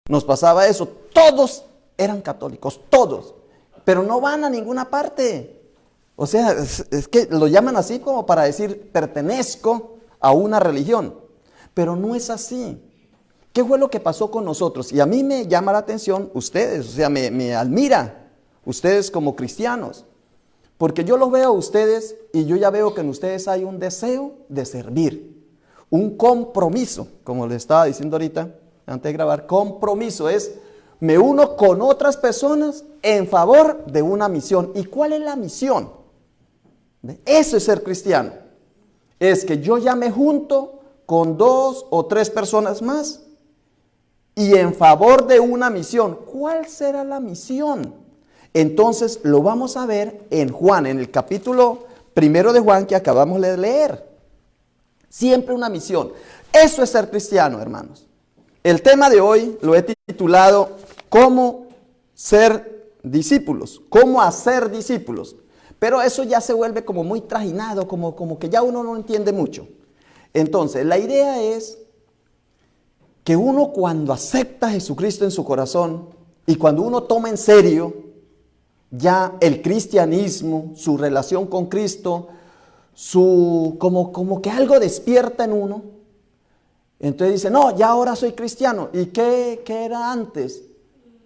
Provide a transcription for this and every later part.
nos pasaba eso. Todos eran católicos, todos, pero no van a ninguna parte. O sea, es que lo llaman así como para decir, pertenezco a una religión, pero no es así. ¿Qué fue lo que pasó con nosotros? Y a mí me llama la atención ustedes, o sea, me admira ustedes como cristianos, porque yo los veo a ustedes y yo ya veo que en ustedes hay un deseo de servir, un compromiso, como le estaba diciendo ahorita, antes de grabar. Compromiso es, me uno con otras personas en favor de una misión. ¿Y cuál es la misión? Eso es ser cristiano. Es que yo ya me junto con 2 o 3 personas más y en favor de una misión. ¿Cuál será la misión? Entonces lo vamos a ver en Juan, en el capítulo 1 de Juan que acabamos de leer. Siempre una misión. Eso es ser cristiano, hermanos. El tema de hoy lo he titulado ¿Cómo ser discípulos? ¿Cómo hacer discípulos? Pero eso ya se vuelve como muy trajinado, como que ya uno no entiende mucho. Entonces, la idea es que uno cuando acepta a Jesucristo en su corazón y cuando uno toma en serio ya el cristianismo, su relación con Cristo, como que algo despierta en uno. Entonces dice, no, ya ahora soy cristiano. ¿Y qué era antes?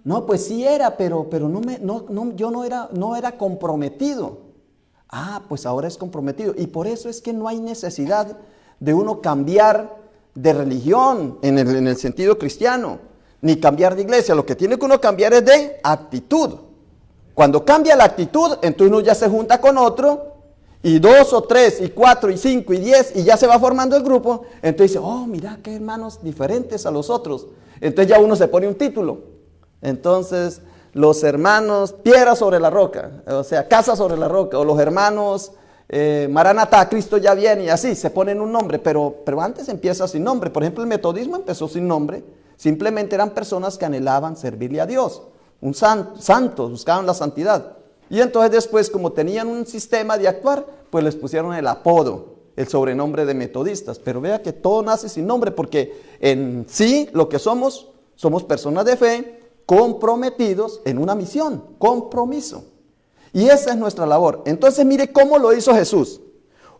No, pues sí era, pero yo no era comprometido. Ah, pues ahora es comprometido. Y por eso es que no hay necesidad de uno cambiar de religión en el sentido cristiano, ni cambiar de iglesia. Lo que tiene que uno cambiar es de actitud. Cuando cambia la actitud, entonces uno ya se junta con otro, y 2 o 3, y 4, y 5, y 10, y ya se va formando el grupo. Entonces dice, oh, mira qué hermanos diferentes a los otros. Entonces ya uno se pone un título. Entonces, los hermanos Piedra sobre la Roca, o sea, Casa sobre la Roca, o los hermanos Maranatá, Cristo ya viene, y así, se ponen un nombre, pero antes empieza sin nombre. Por ejemplo, el metodismo empezó sin nombre, simplemente eran personas que anhelaban servirle a Dios, un santos, buscaban la santidad. Y entonces después, como tenían un sistema de actuar, pues les pusieron el apodo, el sobrenombre de metodistas. Pero vea que todo nace sin nombre, porque en sí lo que somos personas de fe, comprometidos en una misión, compromiso. Y esa es nuestra labor. Entonces mire cómo lo hizo Jesús,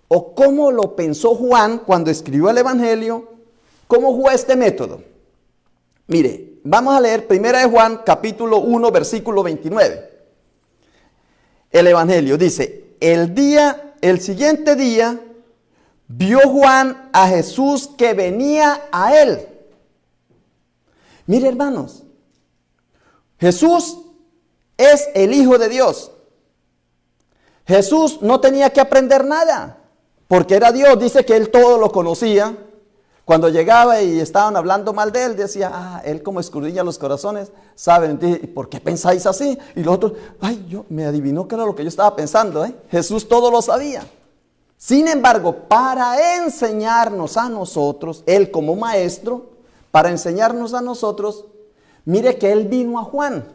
o cómo lo pensó Juan cuando escribió el Evangelio, cómo fue este método. Mire, vamos a leer 1 de Juan, capítulo 1, versículo 29. El Evangelio dice, el siguiente día, vio Juan a Jesús que venía a él. Mire, hermanos, Jesús es el Hijo de Dios. Jesús no tenía que aprender nada, porque era Dios. Dice que él todo lo conocía. Cuando llegaba y estaban hablando mal de él, decía, él como escudriña los corazones, ¿saben? ¿Por qué pensáis así? Y los otros, yo me adivinó que era lo que yo estaba pensando, Jesús todo lo sabía. Sin embargo, para enseñarnos a nosotros, él como maestro, para enseñarnos a nosotros, mire que él vino a Juan.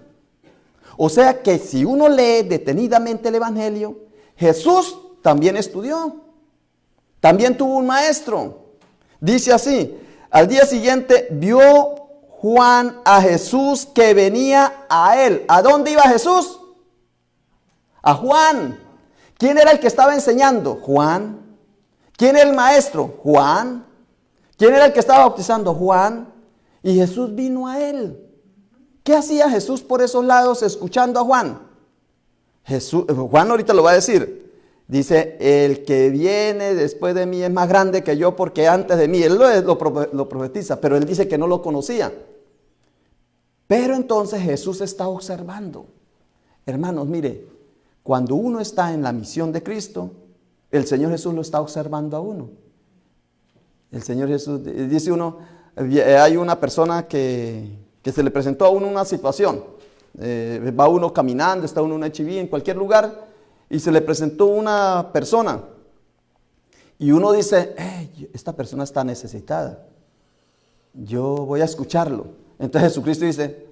O sea que si uno lee detenidamente el Evangelio, Jesús también estudió, también tuvo un maestro. Dice así, al día siguiente vio Juan a Jesús que venía a él. ¿A dónde iba Jesús? A Juan. ¿Quién era el que estaba enseñando? Juan. ¿Quién era el maestro? Juan. ¿Quién era el que estaba bautizando? Juan. Y Jesús vino a él. ¿Qué hacía Jesús por esos lados escuchando a Juan? Juan ahorita lo va a decir. Dice, el que viene después de mí es más grande que yo porque antes de mí. Él lo profetiza, pero él dice que no lo conocía. Pero entonces Jesús está observando. Hermanos, mire, cuando uno está en la misión de Cristo, el Señor Jesús lo está observando a uno. El Señor Jesús, dice uno, hay una persona que se le presentó a uno una situación. Va uno caminando, está uno en una HIV, en cualquier lugar, y se le presentó una persona. Y uno dice, esta persona está necesitada. Yo voy a escucharlo. Entonces Jesucristo dice,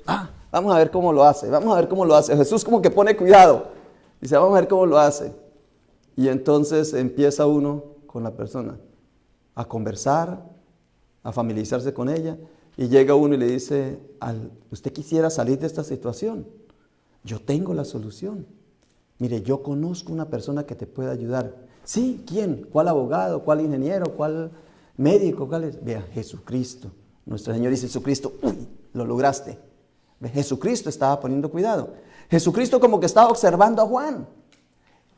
vamos a ver cómo lo hace, vamos a ver cómo lo hace. Jesús como que pone cuidado. Dice, vamos a ver cómo lo hace. Y entonces empieza uno con la persona a conversar, a familiarizarse con ella. Y llega uno y le dice, ¿usted quisiera salir de esta situación? Yo tengo la solución. Mire, yo conozco una persona que te puede ayudar. Sí, ¿quién? ¿Cuál abogado? ¿Cuál ingeniero? ¿Cuál médico? ¿Cuál es? Vea, Jesucristo. Nuestro Señor dice, Jesucristo, uy, lo lograste. Jesucristo estaba poniendo cuidado. Jesucristo como que estaba observando a Juan.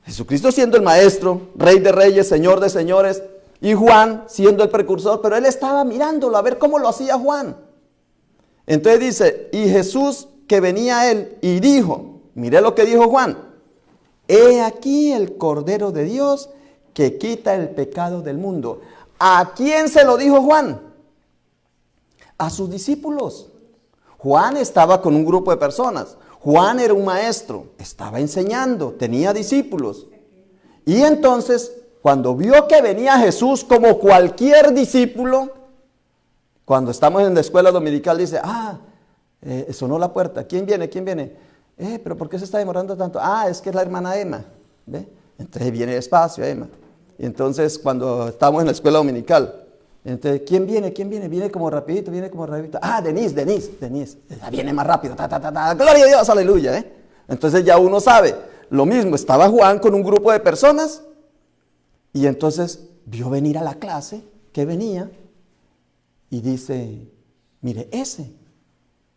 Jesucristo siendo el maestro, rey de reyes, señor de señores, y Juan siendo el precursor, pero él estaba mirándolo a ver cómo lo hacía Juan. Entonces dice, y Jesús que venía a él y dijo, mire lo que dijo Juan, he aquí el Cordero de Dios que quita el pecado del mundo. ¿A quién se lo dijo Juan? A sus discípulos. Juan estaba con un grupo de personas. Juan era un maestro, estaba enseñando, tenía discípulos. Y entonces, cuando vio que venía Jesús como cualquier discípulo, cuando estamos en la escuela dominical dice, sonó la puerta, ¿quién viene? ¿Quién viene? Pero ¿por qué se está demorando tanto? Es que es la hermana Emma, ¿ve? Entonces viene despacio Emma. Y entonces cuando estamos en la escuela dominical, entonces, ¿quién viene? ¿Quién viene? Viene como rapidito, viene como rapidito. Denise. Viene más rápido. Gloria a Dios, aleluya. Entonces ya uno sabe. Lo mismo, estaba Juan con un grupo de personas y entonces vio venir a la clase que venía y dice, mire, ese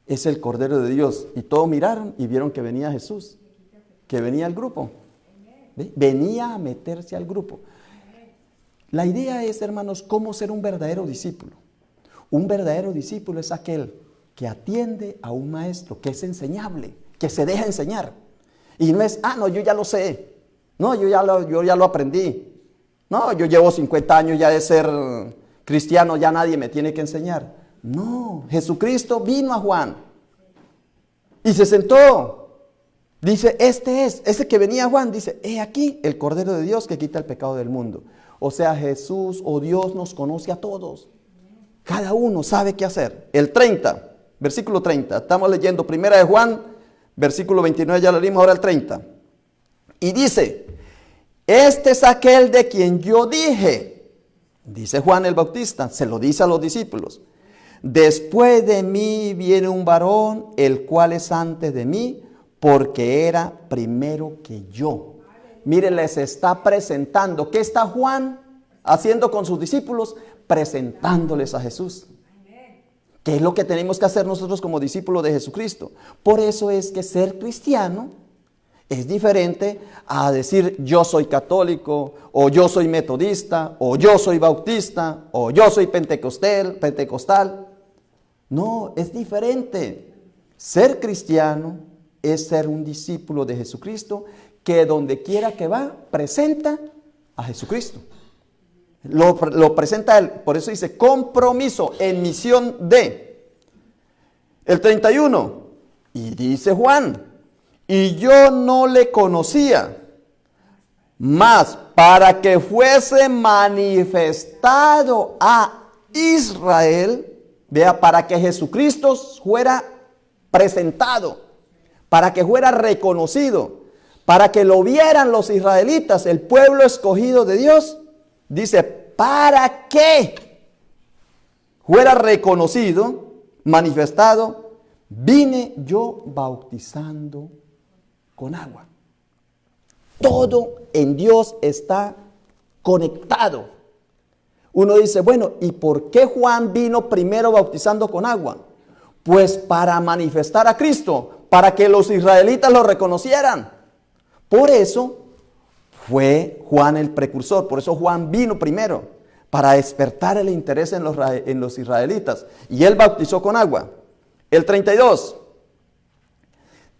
es el Cordero de Dios. Y todos miraron y vieron que venía Jesús, que venía al grupo. ¿Ve? Venía a meterse al grupo. La idea es, hermanos, cómo ser un verdadero discípulo. Un verdadero discípulo es aquel que atiende a un maestro, que es enseñable, que se deja enseñar. Y no es, no, yo ya lo sé. No, yo ya lo aprendí. No, yo llevo 50 años ya de ser cristiano, ya nadie me tiene que enseñar. No, Jesucristo vino a Juan y se sentó. Dice, ese que venía Juan, dice, he aquí el Cordero de Dios que quita el pecado del mundo. O sea, Jesús o Dios nos conoce a todos. Cada uno sabe qué hacer. El 30, versículo 30. Estamos leyendo primera de Juan, versículo 29, ya lo leímos, ahora el 30. Y dice, este es aquel de quien yo dije, dice Juan el Bautista, se lo dice a los discípulos. Después de mí viene un varón, el cual es antes de mí, porque era primero que yo. Mire, les está presentando. ¿Qué está Juan haciendo con sus discípulos? Presentándoles a Jesús. ¿Qué es lo que tenemos que hacer nosotros como discípulos de Jesucristo? Por eso es que ser cristiano es diferente a decir yo soy católico, o yo soy metodista, o yo soy bautista, o yo soy pentecostal. No, es diferente. Ser cristiano es ser un discípulo de Jesucristo que donde quiera que va, presenta a Jesucristo. Lo presenta a Él. Por eso dice compromiso en misión de. El 31. Y dice Juan, y yo no le conocía, mas para que fuese manifestado a Israel, vea, para que Jesucristo fuera presentado, para que fuera reconocido, para que lo vieran los israelitas, el pueblo escogido de Dios, dice, para que fuera reconocido, manifestado, vine yo bautizando con agua. Todo en Dios está conectado. Uno dice, bueno, ¿y por qué Juan vino primero bautizando con agua? Pues para manifestar a Cristo, para que los israelitas lo reconocieran. Por eso fue Juan el precursor, por eso Juan vino primero, para despertar el interés en los israelitas. Y él bautizó con agua. El 32.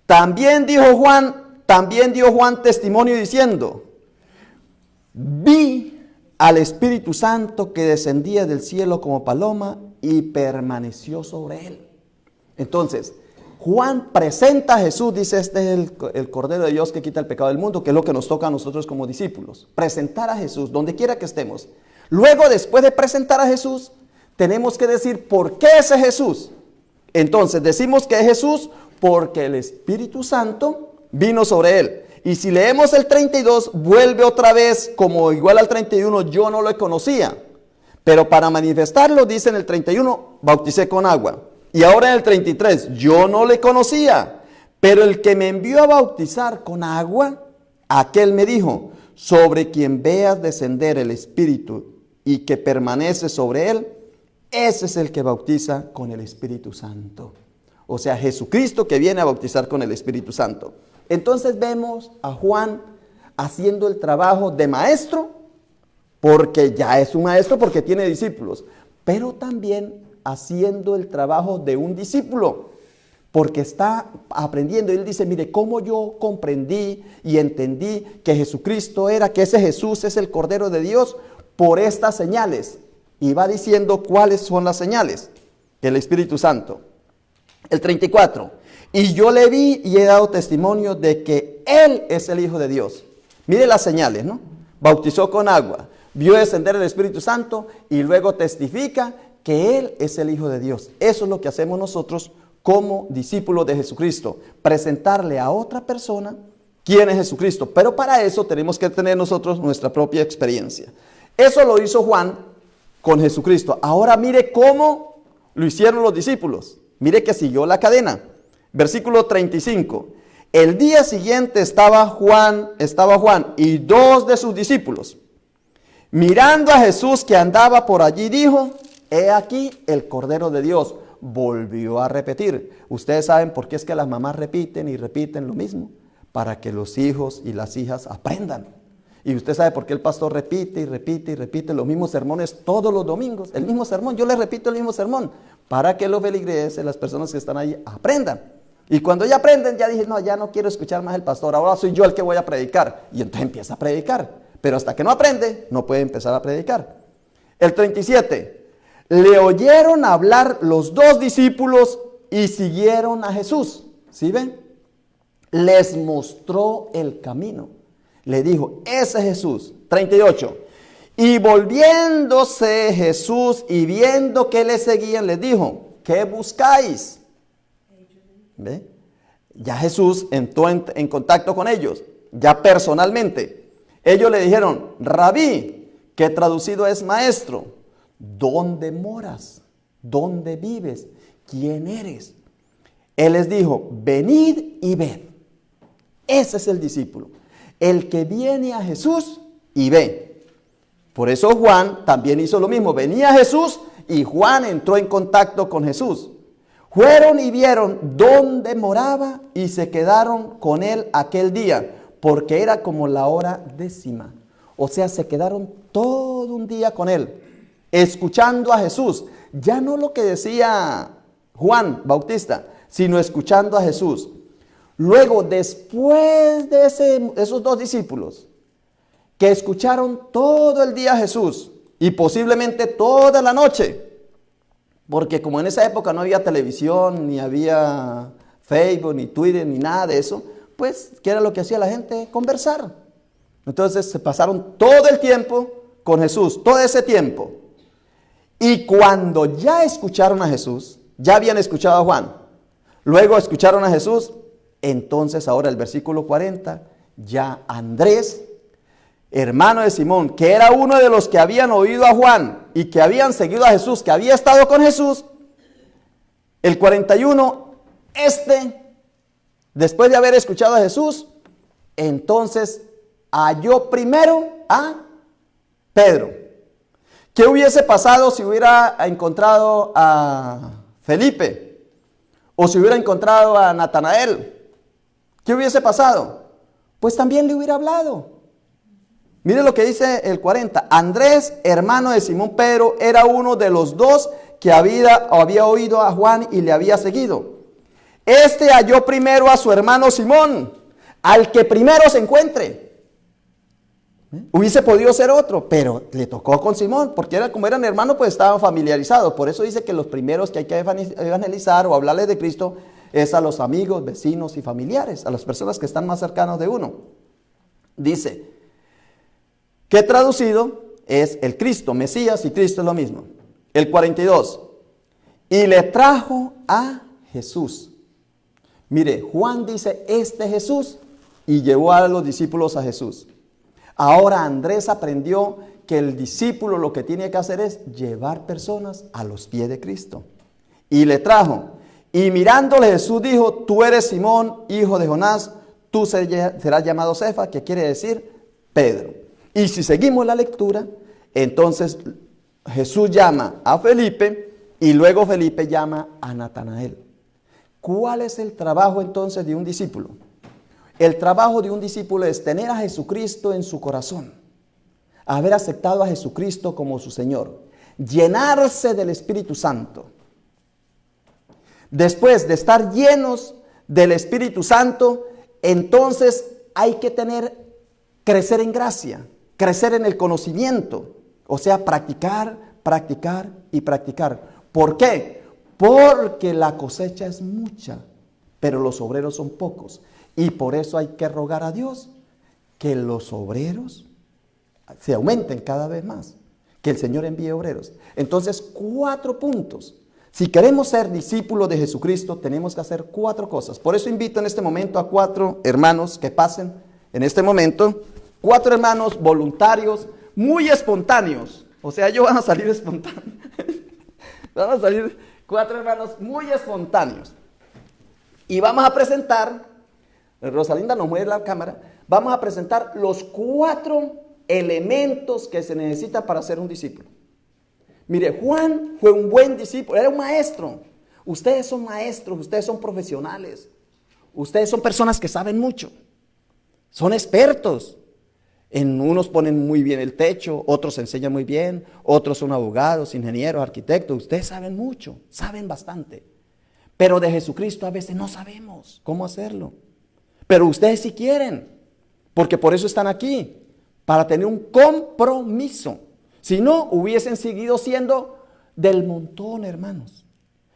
También dio Juan testimonio diciendo, vi al Espíritu Santo que descendía del cielo como paloma y permaneció sobre él. Entonces, Juan presenta a Jesús, dice, este es el Cordero de Dios que quita el pecado del mundo, que es lo que nos toca a nosotros como discípulos. Presentar a Jesús, donde quiera que estemos. Luego, después de presentar a Jesús, tenemos que decir, ¿por qué ese Jesús? Entonces, decimos que es Jesús porque el Espíritu Santo vino sobre él. Y si leemos el 32, vuelve otra vez, como igual al 31, yo no lo conocía. Pero para manifestarlo, dice en el 31, bauticé con agua. Y ahora en el 33, yo no le conocía, pero el que me envió a bautizar con agua, aquel me dijo, sobre quien veas descender el Espíritu y que permanece sobre él, ese es el que bautiza con el Espíritu Santo. O sea, Jesucristo que viene a bautizar con el Espíritu Santo. Entonces vemos a Juan haciendo el trabajo de maestro, porque ya es un maestro, porque tiene discípulos, pero también haciendo el trabajo de un discípulo, porque está aprendiendo. Él dice, mire, cómo yo comprendí y entendí que Jesucristo era, que ese Jesús es el Cordero de Dios, por estas señales. Y va diciendo cuáles son las señales del Espíritu Santo. El 34, y yo le vi y he dado testimonio de que Él es el Hijo de Dios. Mire las señales, ¿no? Bautizó con agua, vio descender el Espíritu Santo y luego testifica que Él es el Hijo de Dios. Eso es lo que hacemos nosotros como discípulos de Jesucristo, presentarle a otra persona quién es Jesucristo. Pero para eso tenemos que tener nosotros nuestra propia experiencia. Eso lo hizo Juan con Jesucristo. Ahora mire cómo lo hicieron los discípulos. Mire que siguió la cadena. Versículo 35. El día siguiente estaba Juan y dos de sus discípulos. Mirando a Jesús que andaba por allí, dijo, he aquí el Cordero de Dios. Volvió a repetir. Ustedes saben por qué es que las mamás repiten y repiten lo mismo. Para que los hijos y las hijas aprendan. Y usted sabe por qué el pastor repite y repite y repite los mismos sermones todos los domingos. El mismo sermón, yo les repito el mismo sermón. Para que los feligreses, las personas que están ahí, aprendan. Y cuando ya aprenden, ya dije, no, ya no quiero escuchar más el pastor. Ahora soy yo el que voy a predicar. Y entonces empieza a predicar. Pero hasta que no aprende, no puede empezar a predicar. El 37. Le oyeron hablar los dos discípulos y siguieron a Jesús. ¿Sí ven? Les mostró el camino. Le dijo, ese es Jesús. 38. Y volviéndose Jesús y viendo que le seguían, les dijo, ¿qué buscáis? ¿Ve? Ya Jesús entró en contacto con ellos, ya personalmente. Ellos le dijeron, Rabí, que traducido es maestro, ¿dónde moras? ¿Dónde vives? ¿Quién eres? Él les dijo, venid y ved. Ese es el discípulo, el que viene a Jesús y ve. Por eso Juan también hizo lo mismo. Venía Jesús y Juan entró en contacto con Jesús. Fueron y vieron dónde moraba y se quedaron con él aquel día, porque era como la hora 10. O sea, se quedaron todo un día con él, escuchando a Jesús. Ya no lo que decía Juan Bautista, sino escuchando a Jesús. Luego, después de esos dos discípulos, que escucharon todo el día a Jesús y posiblemente toda la noche, porque como en esa época no había televisión, ni había Facebook, ni Twitter, ni nada de eso, pues, ¿qué era lo que hacía la gente? Conversar. Entonces se pasaron todo el tiempo con Jesús, todo ese tiempo. Y cuando ya escucharon a Jesús, ya habían escuchado a Juan, luego escucharon a Jesús, entonces ahora el versículo 40, ya Andrés, hermano de Simón, que era uno de los que habían oído a Juan y que habían seguido a Jesús, que había estado con Jesús, el 41, después de haber escuchado a Jesús, entonces halló primero a Pedro. ¿Qué hubiese pasado si hubiera encontrado a Felipe? O si hubiera encontrado a Natanael. ¿Qué hubiese pasado? Pues también le hubiera hablado. Mire lo que dice el 40. Andrés, hermano de Simón Pedro, era uno de los dos que había oído a Juan y le había seguido. Halló primero a su hermano Simón, al que primero se encuentre. Hubiese podido ser otro, pero le tocó con Simón, porque como eran hermanos, pues estaban familiarizados. Por eso dice que los primeros que hay que evangelizar o hablarles de Cristo es a los amigos, vecinos y familiares, a las personas que están más cercanos de uno. Dice, que traducido es el Cristo, Mesías y Cristo es lo mismo. El 42. Y le trajo a Jesús. Mire, Juan dice, Jesús, y llevó a los discípulos a Jesús. Ahora Andrés aprendió que el discípulo lo que tiene que hacer es llevar personas a los pies de Cristo. Y le trajo. Y mirándole Jesús dijo, tú eres Simón, hijo de Jonás, tú serás llamado Cefa, que quiere decir Pedro. Y si seguimos la lectura, entonces Jesús llama a Felipe y luego Felipe llama a Natanael. ¿Cuál es el trabajo entonces de un discípulo? El trabajo de un discípulo es tener a Jesucristo en su corazón, haber aceptado a Jesucristo como su Señor, llenarse del Espíritu Santo. Después de estar llenos del Espíritu Santo, entonces hay que crecer en gracia, crecer en el conocimiento, o sea, practicar, practicar y practicar. ¿Por qué? Porque la cosecha es mucha, pero los obreros son pocos. Y por eso hay que rogar a Dios que los obreros se aumenten cada vez más, que el Señor envíe obreros. Entonces, 4 puntos. Si queremos ser discípulos de Jesucristo, tenemos que hacer 4 cosas. Por eso invito en este momento a 4 hermanos que pasen en este momento. 4 hermanos voluntarios, muy espontáneos. O sea, ellos van a salir espontáneos. Van a salir 4 hermanos muy espontáneos. Y vamos a presentar, Rosalinda nos mueve la cámara, vamos a presentar los 4 elementos que se necesitan para ser un discípulo. Mire, Juan fue un buen discípulo, era un maestro. Ustedes son maestros, ustedes son profesionales. Ustedes son personas que saben mucho. Son expertos. En unos ponen muy bien el techo, otros enseñan muy bien, otros son abogados, ingenieros, arquitectos. Ustedes saben mucho, saben bastante. Pero de Jesucristo a veces no sabemos cómo hacerlo. Pero ustedes sí quieren, porque por eso están aquí, para tener un compromiso. Si no, hubiesen seguido siendo del montón, hermanos.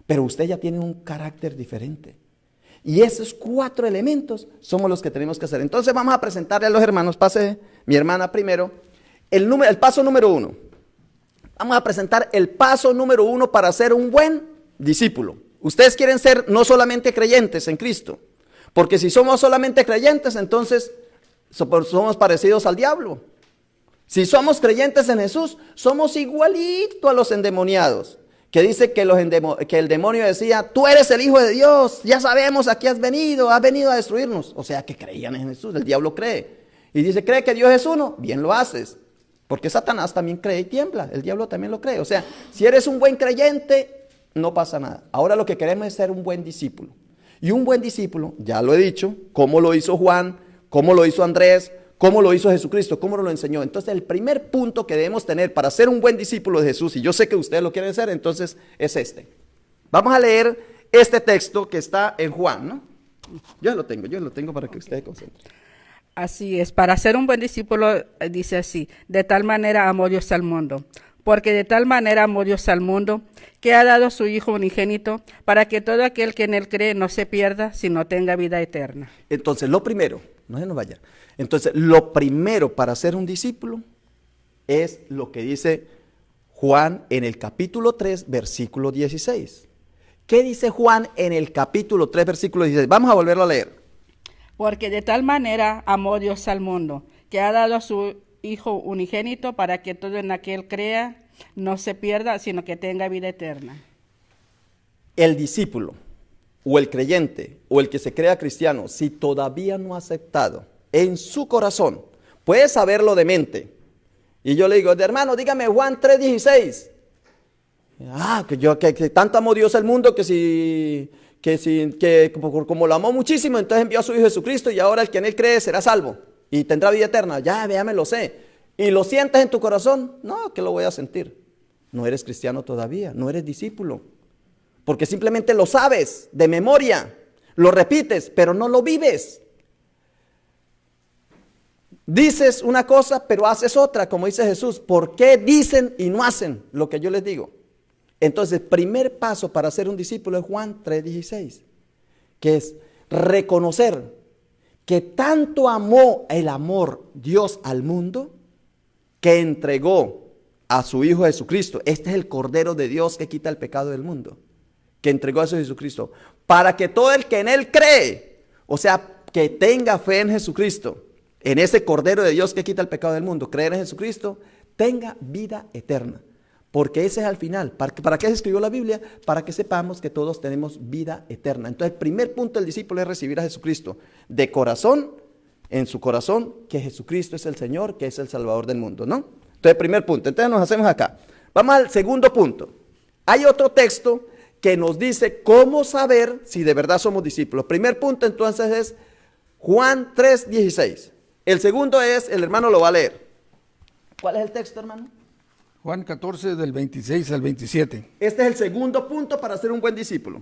Pero usted ya tiene un carácter diferente. Y esos 4 elementos somos los que tenemos que hacer. Entonces vamos a presentarle a los hermanos, pase mi hermana primero, el paso número 1. Vamos a presentar el paso número 1 para ser un buen discípulo. Ustedes quieren ser no solamente creyentes en Cristo, porque si somos solamente creyentes, entonces somos parecidos al diablo. Si somos creyentes en Jesús, somos igualito a los endemoniados. Que dice que el demonio decía, tú eres el Hijo de Dios, ya sabemos a qué has venido a destruirnos. O sea, que creían en Jesús, el diablo cree. Y dice, ¿cree que Dios es uno? Bien lo haces. Porque Satanás también cree y tiembla, el diablo también lo cree. O sea, si eres un buen creyente, no pasa nada. Ahora lo que queremos es ser un buen discípulo. Y un buen discípulo, ya lo he dicho, cómo lo hizo Juan, cómo lo hizo Andrés, cómo lo hizo Jesucristo, cómo lo enseñó. Entonces el primer punto que debemos tener para ser un buen discípulo de Jesús, y yo sé que ustedes lo quieren ser, entonces es este. Vamos a leer este texto que está en Juan, ¿no? Yo lo tengo para que ustedes concentren. Así es, para ser un buen discípulo dice así, de tal manera amó Dios al mundo, porque de tal manera amó Dios al mundo, que ha dado a su Hijo unigénito, para que todo aquel que en él cree no se pierda, sino tenga vida eterna. Entonces lo primero, no se nos vaya. Entonces, lo primero para ser un discípulo es lo que dice Juan en el capítulo 3, versículo 16. ¿Qué dice Juan en el capítulo 3, versículo 16? Vamos a volverlo a leer. Porque de tal manera amó Dios al mundo, que ha dado a su Hijo unigénito para que todo en aquel crea no se pierda, sino que tenga vida eterna. El discípulo, o el creyente, o el que se crea cristiano, si todavía no ha aceptado en su corazón, puede saberlo de mente. Y yo le digo, hermano, dígame Juan 3:16. Que tanto amó Dios al mundo que como lo amó muchísimo, entonces envió a su Hijo Jesucristo y ahora el que en él cree será salvo y tendrá vida eterna. Ya, véame, lo sé. ¿Y lo sientes en tu corazón? No, que lo voy a sentir. No eres cristiano todavía, no eres discípulo. Porque simplemente lo sabes de memoria, lo repites, pero no lo vives. Dices una cosa, pero haces otra, como dice Jesús. ¿Por qué dicen y no hacen lo que yo les digo? Entonces, el primer paso para ser un discípulo es Juan 3:16, que es reconocer que tanto amó Dios al mundo, que entregó a su Hijo Jesucristo. Este es el Cordero de Dios que quita el pecado del mundo, que entregó a su Jesucristo, para que todo el que en él cree, o sea, que tenga fe en Jesucristo, en ese Cordero de Dios que quita el pecado del mundo, creer en Jesucristo, tenga vida eterna. Porque ese es al final. ¿Para qué se escribió la Biblia? Para que sepamos que todos tenemos vida eterna. Entonces el primer punto del discípulo es recibir a Jesucristo de corazón, en su corazón, que Jesucristo es el Señor, que es el Salvador del mundo, ¿no? Entonces primer punto. Entonces nos hacemos acá. Vamos al segundo punto. Hay otro texto que nos dice cómo saber si de verdad somos discípulos. Primer punto entonces es Juan 3:16. El segundo es, el hermano lo va a leer. ¿Cuál es el texto, hermano? Juan 14 del 26 al 27. Este es el segundo punto para ser un buen discípulo.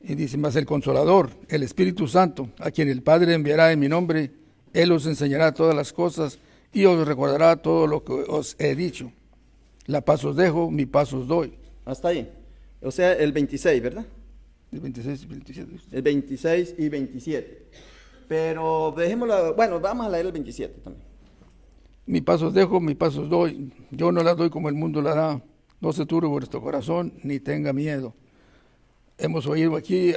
Y dice, mas el Consolador, el Espíritu Santo, a quien el Padre enviará en mi nombre, Él os enseñará todas las cosas y os recordará todo lo que os he dicho. La paz os dejo, mi paz os doy. Hasta ahí. O sea, el 26, ¿verdad? El 26 y 27. El 26 y 27. Pero dejémoslo, bueno, vamos a leer el 27 también. Mi paz os dejo, mi paz os doy. Yo no la doy como el mundo la da. No se turbe vuestro corazón, ni tenga miedo. Hemos oído aquí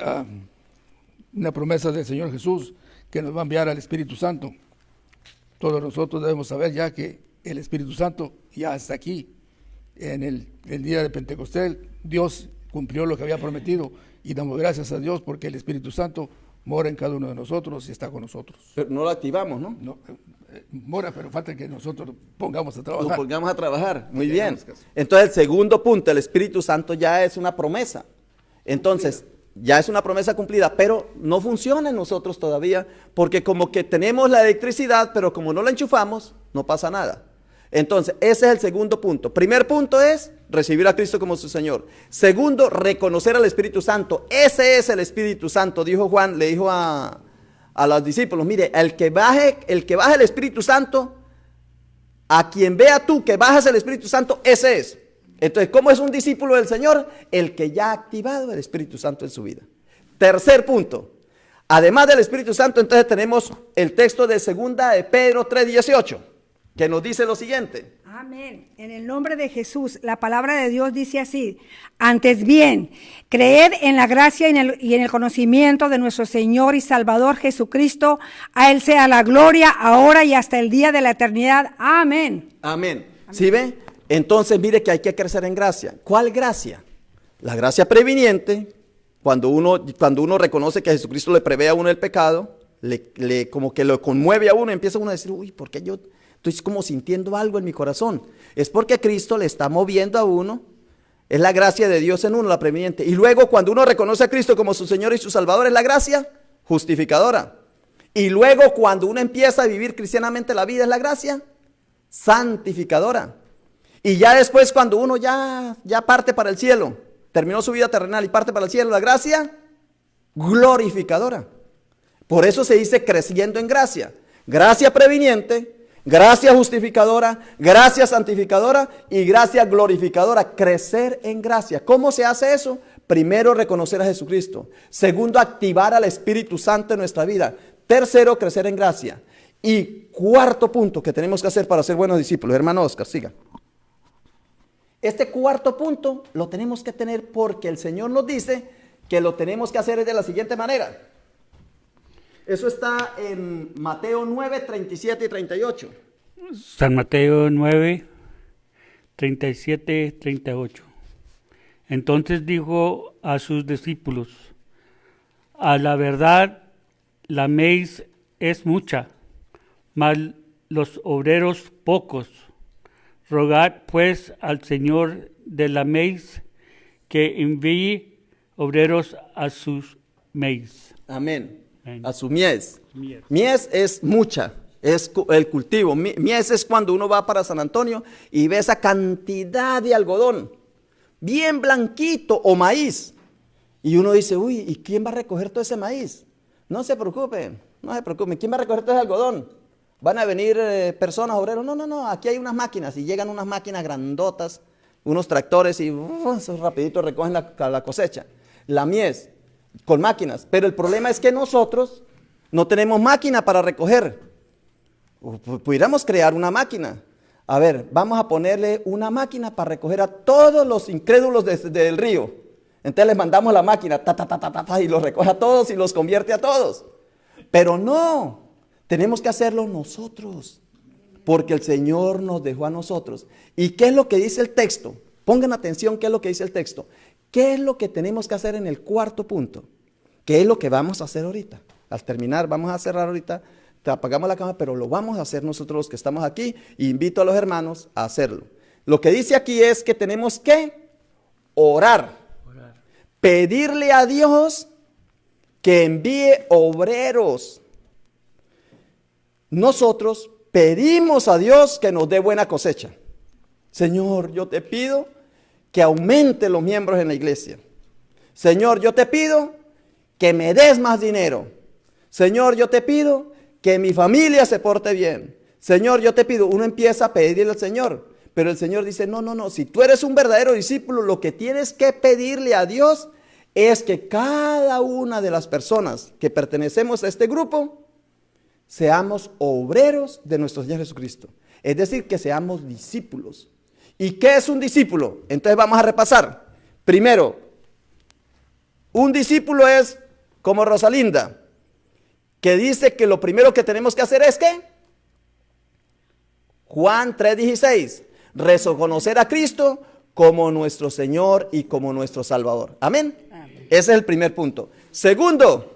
una promesa del Señor Jesús que nos va a enviar al Espíritu Santo. Todos nosotros debemos saber ya que el Espíritu Santo ya está aquí. En el día de Pentecostés, Dios cumplió lo que había prometido y damos gracias a Dios porque el Espíritu Santo mora en cada uno de nosotros y está con nosotros. Pero no lo activamos, ¿no? No, mora, pero falta que nosotros pongamos a Lo trabajar. pongamos a trabajar. Muy bien. Entonces el segundo punto, el Espíritu Santo ya es una promesa. Entonces, ya es una promesa cumplida, pero no funciona en nosotros todavía, porque como que tenemos la electricidad, pero como no la enchufamos, no pasa nada. Entonces, ese es el segundo punto. Primer punto es recibir a Cristo como su Señor. Segundo, reconocer al Espíritu Santo. Ese es el Espíritu Santo, dijo Juan, le dijo a los discípulos, mire, el que baje el Espíritu Santo, a quien vea tú que bajas el Espíritu Santo, ese es. Entonces, ¿cómo es un discípulo del Señor? El que ya ha activado el Espíritu Santo en su vida. Tercer punto. Además del Espíritu Santo, entonces tenemos el texto de 2 de Pedro 3:18, que nos dice lo siguiente. Amén. En el nombre de Jesús, la palabra de Dios dice así: antes bien, creed en la gracia y en el conocimiento de nuestro Señor y Salvador Jesucristo. A Él sea la gloria, ahora y hasta el día de la eternidad. Amén. Amén. ¿Sí ve? Entonces mire que hay que crecer en gracia. ¿Cuál gracia? La gracia previniente, cuando uno reconoce que Jesucristo le prevé a uno el pecado, como que lo conmueve a uno, empieza uno a decir, uy, ¿por qué yo estoy como sintiendo algo en mi corazón? Es porque Cristo le está moviendo a uno. Es la gracia de Dios en uno, la previniente. Y luego cuando uno reconoce a Cristo como su Señor y su Salvador, es la gracia justificadora. Y luego cuando uno empieza a vivir cristianamente la vida, es la gracia santificadora. Y ya después cuando uno ya parte para el cielo, terminó su vida terrenal y parte para el cielo, la gracia glorificadora. Por eso se dice creciendo en gracia. Gracia previniente, gracia justificadora, gracia santificadora y gracia glorificadora. Crecer en gracia. ¿Cómo se hace eso? Primero, reconocer a Jesucristo. Segundo, activar al Espíritu Santo en nuestra vida. Tercero, crecer en gracia. Y cuarto punto que tenemos que hacer para ser buenos discípulos. Hermano Oscar, siga. Este cuarto punto lo tenemos que tener porque el Señor nos dice que lo tenemos que hacer de la siguiente manera. Eso está en Mateo 9, 37 y 38. San Mateo 9, 37, 38. Entonces dijo a sus discípulos: a la verdad, la mies es mucha, mas los obreros pocos. Rogad pues al Señor de la mies que envíe obreros a sus mies. Amén. Amén. A su mies. Mies. Mies es mucha, es el cultivo. Mies es cuando uno va para San Antonio y ve esa cantidad de algodón, bien blanquito, o maíz. Y uno dice, uy, ¿y quién va a recoger todo ese maíz? No se preocupen, no se preocupen. ¿Quién va a recoger todo ese algodón? Van a venir personas, obreros. No, aquí hay unas máquinas. Y llegan unas máquinas grandotas, unos tractores y esos rapidito recogen la cosecha. La mies, con máquinas. Pero el problema es que nosotros no tenemos máquina para recoger. Pudiéramos crear una máquina. A ver, vamos a ponerle una máquina para recoger a todos los incrédulos del río. Entonces les mandamos la máquina, y los recoge a todos y los convierte a todos. Pero no, tenemos que hacerlo nosotros. porque el Señor nos dejó a nosotros. ¿Y qué es lo que dice el texto? Pongan atención, ¿qué es lo que dice el texto? ¿Qué es lo que tenemos que hacer en el cuarto punto? ¿Qué es lo que vamos a hacer ahorita? Al terminar, vamos a cerrar ahorita, te apagamos la cámara, pero lo vamos a hacer nosotros los que estamos aquí. E invito a los hermanos a hacerlo. Lo que dice aquí es que tenemos que orar. Pedirle a Dios que envíe obreros. Nosotros pedimos a Dios que nos dé buena cosecha. Señor, yo te pido que aumente los miembros en la iglesia. Señor, yo te pido que me des más dinero. Señor, yo te pido que mi familia se porte bien. Señor, yo te pido. Uno empieza a pedirle al Señor, pero el Señor dice, no, si tú eres un verdadero discípulo, lo que tienes que pedirle a Dios es que cada una de las personas que pertenecemos a este grupo seamos obreros de nuestro Señor Jesucristo. Es decir, que seamos discípulos. ¿Y qué es un discípulo? Entonces vamos a repasar. Primero, un discípulo es como Rosalinda, que dice que lo primero que tenemos que hacer es ¿qué? Juan 3:16, reconocer a Cristo como nuestro Señor y como nuestro Salvador. Amén. Amén. Ese es el primer punto. Segundo,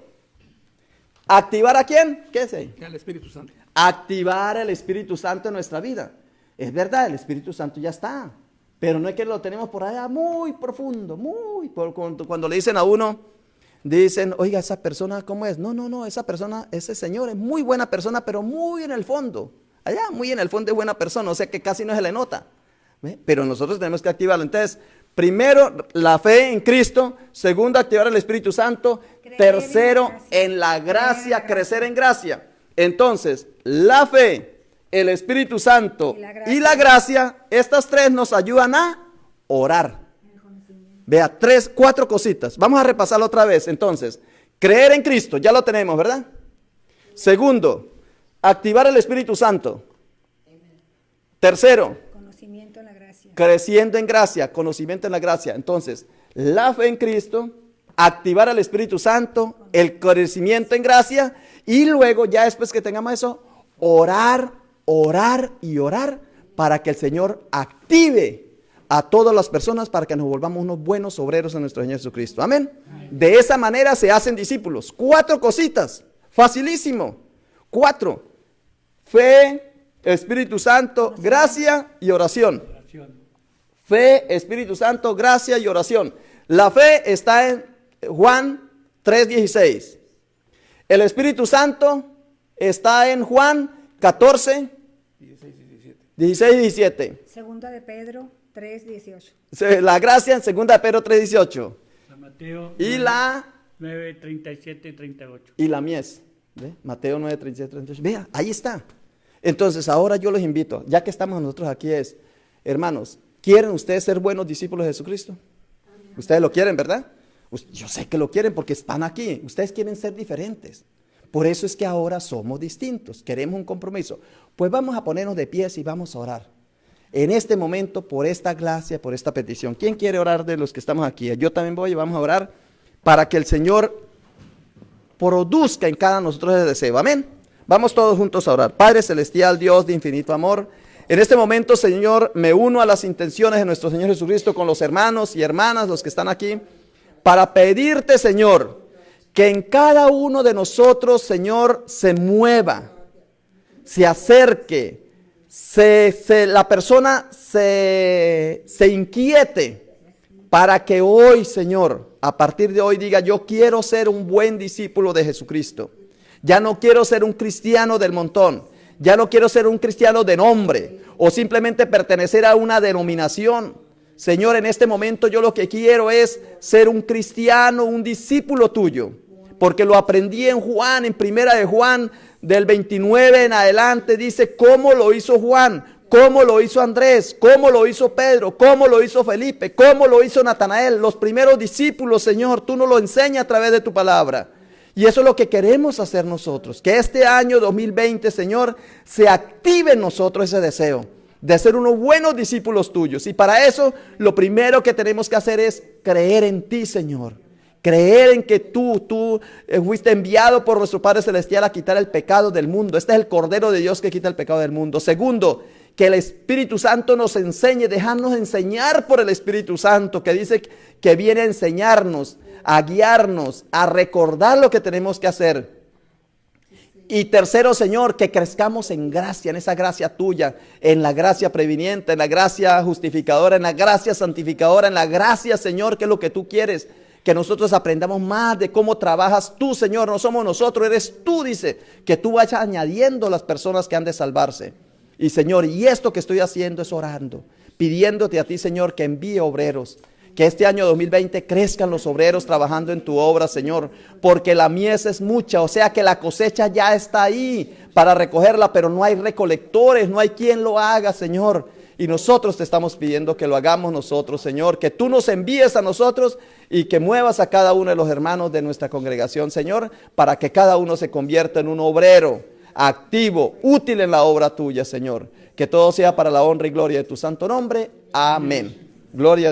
¿activar a quién? ¿Qué es ahí? Al Espíritu Santo. Activar el Espíritu Santo en nuestra vida. Es verdad, el Espíritu Santo ya está, pero no es que lo tenemos por allá muy profundo, cuando le dicen a uno, dicen, oiga, esa persona, ¿cómo es? No, esa persona, ese señor es muy buena persona, pero muy en el fondo, allá muy en el fondo es buena persona, o sea que casi no se le nota, ¿ve? Pero nosotros tenemos que activarlo. Entonces, primero, la fe en Cristo. Segundo, activar el Espíritu Santo. Tercero, en la gracia, crecer en gracia. Entonces, la fe, el Espíritu Santo y la gracia, estas tres nos ayudan a orar. Vea, 4 cositas. Vamos a repasarlo otra vez. Entonces, creer en Cristo, ya lo tenemos, ¿verdad? Segundo, activar el Espíritu Santo. Tercero, Conocimiento en la gracia. Creciendo en gracia, conocimiento en la gracia. Entonces, la fe en Cristo, activar el Espíritu Santo, el crecimiento en gracia, y luego, ya después que tengamos eso, orar para que el Señor active a todas las personas para que nos volvamos unos buenos obreros en nuestro Señor Jesucristo. Amén. De esa manera se hacen discípulos. 4 cositas, facilísimo. 4, fe, Espíritu Santo, gracia y oración. Fe, Espíritu Santo, gracia y oración. La fe está en Juan 3:16. El Espíritu Santo está en Juan 14, 16 y 17. Segunda de Pedro 3:18. La gracia en segunda de Pedro 3:18. Mateo Y la 9:37 y 38. y la mies. ¿Ve? Mateo 9:37 y 38. Vea, ahí está. Entonces ahora yo los invito, ya que estamos nosotros aquí, hermanos, ¿quieren ustedes ser buenos discípulos de Jesucristo? Ustedes lo quieren, ¿verdad? Yo sé que lo quieren porque están aquí. Ustedes quieren ser diferentes. Por eso es que ahora somos distintos. Queremos un compromiso. Pues vamos a ponernos de pies y vamos a orar. En este momento, por esta gracia, por esta petición. ¿Quién quiere orar de los que estamos aquí? Yo también voy y vamos a orar para que el Señor produzca en cada nosotros el deseo. Amén. Vamos todos juntos a orar. Padre Celestial, Dios de infinito amor, en este momento, Señor, me uno a las intenciones de nuestro Señor Jesucristo con los hermanos y hermanas, los que están aquí, para pedirte, Señor, que en cada uno de nosotros, Señor, se mueva, se acerque, la persona se inquiete para que hoy, Señor, a partir de hoy diga, yo quiero ser un buen discípulo de Jesucristo. Ya no quiero ser un cristiano del montón. Ya no quiero ser un cristiano de nombre o simplemente pertenecer a una denominación. Señor, en este momento yo lo que quiero es ser un cristiano, un discípulo tuyo. Porque lo aprendí en Juan, en primera de Juan, del 29 en adelante, dice cómo lo hizo Juan, cómo lo hizo Andrés, cómo lo hizo Pedro, cómo lo hizo Felipe, cómo lo hizo Natanael. Los primeros discípulos, Señor, tú nos lo enseñas a través de tu palabra. Y eso es lo que queremos hacer nosotros, que este año 2020, Señor, se active en nosotros ese deseo de ser unos buenos discípulos tuyos. Y para eso, lo primero que tenemos que hacer es creer en ti, Señor. Creer en que tú fuiste enviado por nuestro Padre Celestial a quitar el pecado del mundo. Este es el Cordero de Dios que quita el pecado del mundo. Segundo, que el Espíritu Santo nos enseñe, dejarnos enseñar por el Espíritu Santo, que dice que viene a enseñarnos, a guiarnos, a recordar lo que tenemos que hacer. Y tercero, Señor, que crezcamos en gracia, en esa gracia tuya, en la gracia previniente, en la gracia justificadora, en la gracia santificadora, en la gracia, Señor, que es lo que tú quieres. Que nosotros aprendamos más de cómo trabajas tú, Señor. No somos nosotros, eres tú, dice. Que tú vayas añadiendo las personas que han de salvarse. Y Señor, y esto que estoy haciendo es orando, pidiéndote a ti, Señor, que envíe obreros. Que este año 2020 crezcan los obreros trabajando en tu obra, Señor. Porque la mies es mucha, o sea que la cosecha ya está ahí para recogerla, pero no hay recolectores, no hay quien lo haga, Señor. Y nosotros te estamos pidiendo que lo hagamos nosotros, Señor. Que tú nos envíes a nosotros y que muevas a cada uno de los hermanos de nuestra congregación, Señor, para que cada uno se convierta en un obrero activo, útil en la obra tuya, Señor. Que todo sea para la honra y gloria de tu santo nombre. Amén. Gloria a Dios.